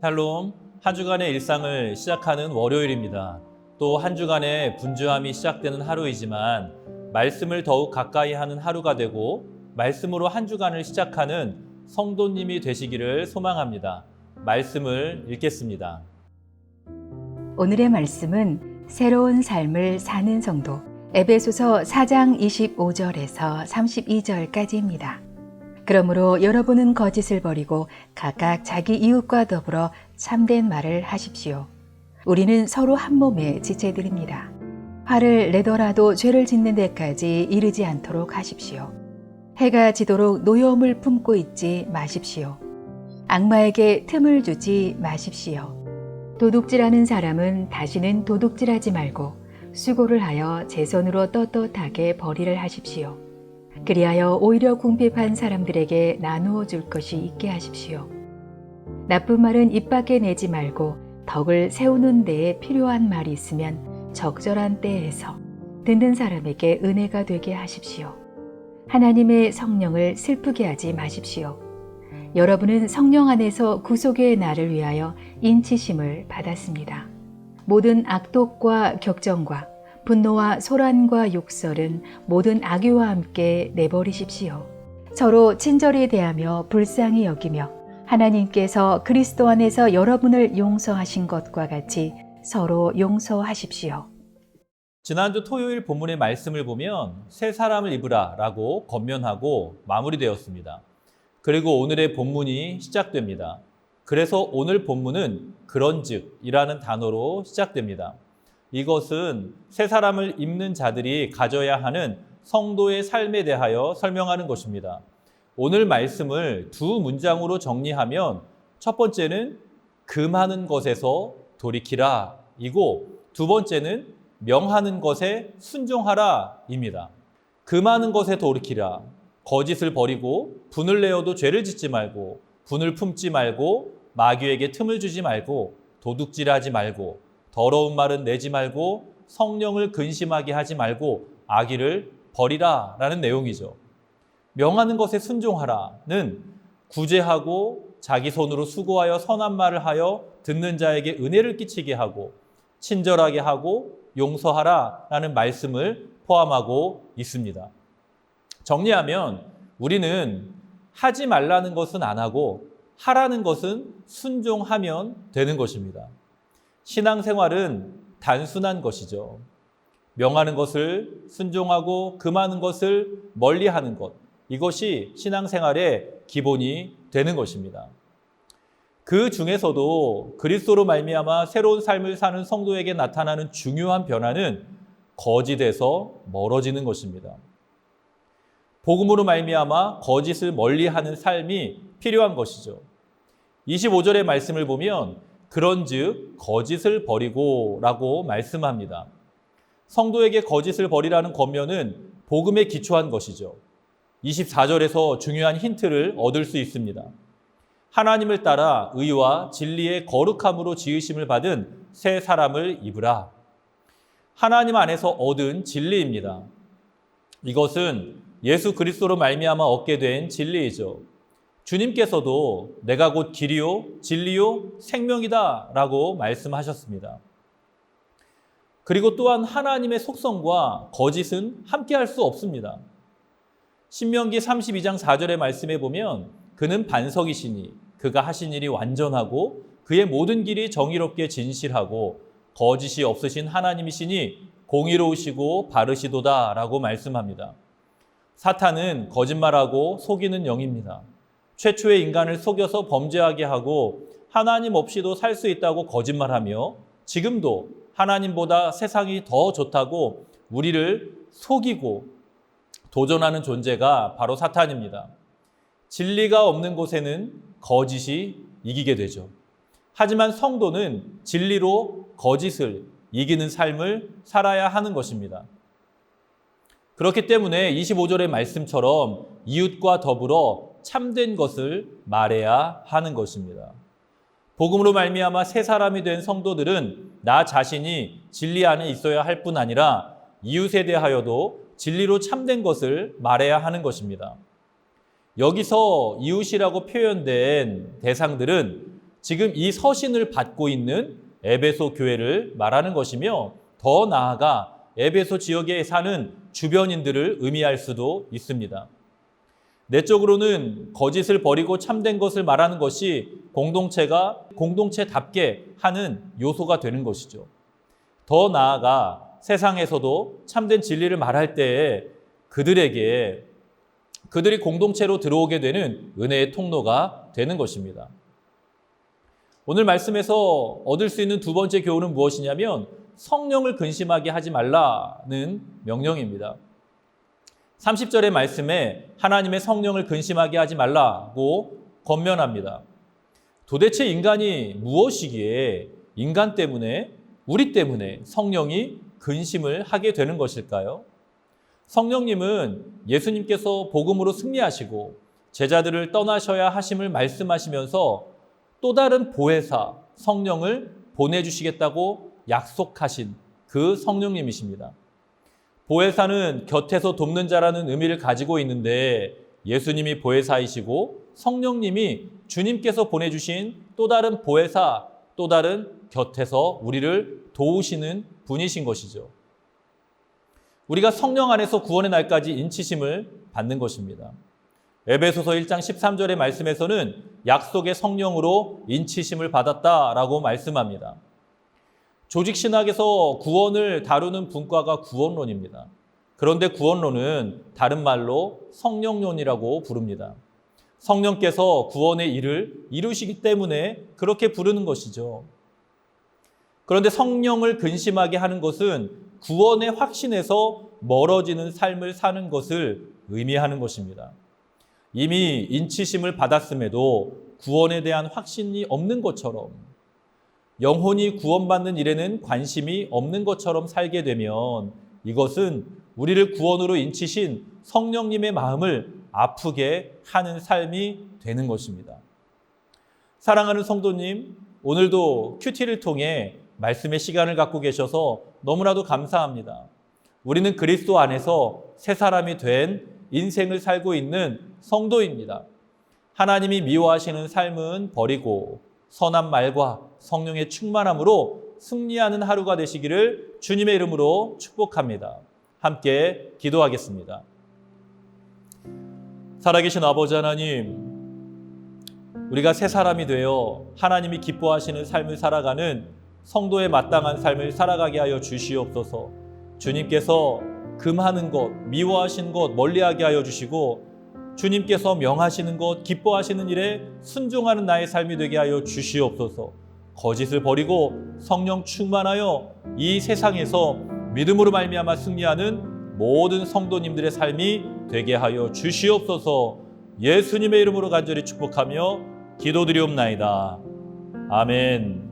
샬롬, 한 주간의 일상을 시작하는 월요일입니다. 또 한 주간의 분주함이 시작되는 하루이지만 말씀을 더욱 가까이 하는 하루가 되고 말씀으로 한 주간을 시작하는 성도님이 되시기를 소망합니다. 말씀을 읽겠습니다. 오늘의 말씀은 새로운 삶을 사는 성도 에베소서 4장 25절에서 32절까지입니다. 그러므로 여러분은 거짓을 버리고 각각 자기 이웃과 더불어 참된 말을 하십시오. 우리는 서로 한 몸의 지체들입니다. 화를 내더라도 죄를 짓는 데까지 이르지 않도록 하십시오. 해가 지도록 노여움을 품고 있지 마십시오. 악마에게 틈을 주지 마십시오. 도둑질하는 사람은 다시는 도둑질하지 말고 수고를 하여 제 손으로 떳떳하게 벌이를 하십시오. 그리하여 오히려 궁핍한 사람들에게 나누어 줄 것이 있게 하십시오. 나쁜 말은 입 밖에 내지 말고 덕을 세우는 데에 필요한 말이 있으면 적절한 때에서 듣는 사람에게 은혜가 되게 하십시오. 하나님의 성령을 슬프게 하지 마십시오. 여러분은 성령 안에서 구속의 날을 위하여 인치심을 받았습니다. 모든 악독과 격정과 분노와 소란과 욕설은 모든 악의와 함께 내버리십시오. 서로 친절히 대하며 불쌍히 여기며 하나님께서 그리스도 안에서 여러분을 용서하신 것과 같이 서로 용서하십시오. 지난주 토요일 본문의 말씀을 보면 새 사람을 입으라 라고 권면하고 마무리되었습니다. 그리고 오늘의 본문이 시작됩니다. 그래서 오늘 본문은 그런즉이라는 단어로 시작됩니다. 이것은 새 사람을 입는 자들이 가져야 하는 성도의 삶에 대하여 설명하는 것입니다. 오늘 말씀을 두 문장으로 정리하면 첫 번째는 금하는 것에서 돌이키라 이고 두 번째는 명하는 것에 순종하라 입니다. 금하는 것에 돌이키라. 거짓을 버리고 분을 내어도 죄를 짓지 말고 분을 품지 말고 마귀에게 틈을 주지 말고 도둑질하지 말고 더러운 말은 내지 말고 성령을 근심하게 하지 말고 악의를 버리라 라는 내용이죠. 명하는 것에 순종하라는 구제하고 자기 손으로 수고하여 선한 말을 하여 듣는 자에게 은혜를 끼치게 하고 친절하게 하고 용서하라 라는 말씀을 포함하고 있습니다. 정리하면 우리는 하지 말라는 것은 안 하고 하라는 것은 순종하면 되는 것입니다. 신앙생활은 단순한 것이죠. 명하는 것을 순종하고 금하는 것을 멀리하는 것. 이것이 신앙생활의 기본이 되는 것입니다. 그 중에서도 그리스도로 말미암아 새로운 삶을 사는 성도에게 나타나는 중요한 변화는 거짓에서 멀어지는 것입니다. 복음으로 말미암아 거짓을 멀리하는 삶이 필요한 것이죠. 25절의 말씀을 보면 그런즉 거짓을 버리고 라고 말씀합니다. 성도에게 거짓을 버리라는 권면은 복음에 기초한 것이죠. 24절에서 중요한 힌트를 얻을 수 있습니다. 하나님을 따라 의와 진리의 거룩함으로 지으심을 받은 새 사람을 입으라. 하나님 안에서 얻은 진리입니다. 이것은 예수 그리스도로 말미암아 얻게 된 진리이죠. 주님께서도 내가 곧 길이요 진리요 생명이다 라고 말씀하셨습니다. 그리고 또한 하나님의 속성과 거짓은 함께할 수 없습니다. 신명기 32장 4절의 말씀에 보면 그는 반석이시니 그가 하신 일이 완전하고 그의 모든 길이 정의롭게 진실하고 거짓이 없으신 하나님이시니 공의로우시고 바르시도다 라고 말씀합니다. 사탄은 거짓말하고 속이는 영입니다. 최초의 인간을 속여서 범죄하게 하고 하나님 없이도 살 수 있다고 거짓말하며 지금도 하나님보다 세상이 더 좋다고 우리를 속이고 도전하는 존재가 바로 사탄입니다. 진리가 없는 곳에는 거짓이 이기게 되죠. 하지만 성도는 진리로 거짓을 이기는 삶을 살아야 하는 것입니다. 그렇기 때문에 25절의 말씀처럼 이웃과 더불어 참된 것을 말해야 하는 것입니다. 복음으로 말미암아 새 사람이 된 성도들은 나 자신이 진리 안에 있어야 할 뿐 아니라 이웃에 대하여도 진리로 참된 것을 말해야 하는 것입니다. 여기서 이웃이라고 표현된 대상들은 지금 이 서신을 받고 있는 에베소 교회를 말하는 것이며 더 나아가 에베소 지역에 사는 주변인들을 의미할 수도 있습니다. 내적으로는 거짓을 버리고 참된 것을 말하는 것이 공동체가 공동체답게 하는 요소가 되는 것이죠. 더 나아가 세상에서도 참된 진리를 말할 때에 그들이 공동체로 들어오게 되는 은혜의 통로가 되는 것입니다. 오늘 말씀에서 얻을 수 있는 두 번째 교훈은 무엇이냐면 성령을 근심하게 하지 말라는 명령입니다. 30절의 말씀에 하나님의 성령을 근심하게 하지 말라고 권면합니다. 도대체 인간이 무엇이기에 인간 때문에, 우리 때문에 성령이 근심을 하게 되는 것일까요? 성령님은 예수님께서 복음으로 승리하시고 제자들을 떠나셔야 하심을 말씀하시면서 또 다른 보혜사 성령을 보내주시겠다고 약속하신 그 성령님이십니다. 보혜사는 곁에서 돕는 자라는 의미를 가지고 있는데 예수님이 보혜사이시고 성령님이 주님께서 보내주신 또 다른 보혜사, 또 다른 곁에서 우리를 도우시는 분이신 것이죠. 우리가 성령 안에서 구원의 날까지 인치심을 받는 것입니다. 에베소서 1장 13절의 말씀에서는 약속의 성령으로 인치심을 받았다라고 말씀합니다. 조직신학에서 구원을 다루는 분과가 구원론입니다. 그런데 구원론은 다른 말로 성령론이라고 부릅니다. 성령께서 구원의 일을 이루시기 때문에 그렇게 부르는 것이죠. 그런데 성령을 근심하게 하는 것은 구원의 확신에서 멀어지는 삶을 사는 것을 의미하는 것입니다. 이미 인치심을 받았음에도 구원에 대한 확신이 없는 것처럼 영혼이 구원받는 일에는 관심이 없는 것처럼 살게 되면 이것은 우리를 구원으로 인치신 성령님의 마음을 아프게 하는 삶이 되는 것입니다. 사랑하는 성도님, 오늘도 큐티를 통해 말씀의 시간을 갖고 계셔서 너무나도 감사합니다. 우리는 그리스도 안에서 새 사람이 된 인생을 살고 있는 성도입니다. 하나님이 미워하시는 삶은 버리고 선한 말과 성령의 충만함으로 승리하는 하루가 되시기를 주님의 이름으로 축복합니다. 함께 기도하겠습니다. 살아계신 아버지 하나님, 우리가 새 사람이 되어 하나님이 기뻐하시는 삶을 살아가는 성도의 마땅한 삶을 살아가게 하여 주시옵소서. 주님께서 금하는 것, 미워하시는 것 멀리하게 하여 주시고 주님께서 명하시는 것, 기뻐하시는 일에 순종하는 나의 삶이 되게 하여 주시옵소서. 거짓을 버리고 성령 충만하여 이 세상에서 믿음으로 말미암아 승리하는 모든 성도님들의 삶이 되게 하여 주시옵소서. 예수님의 이름으로 간절히 축복하며 기도드리옵나이다. 아멘.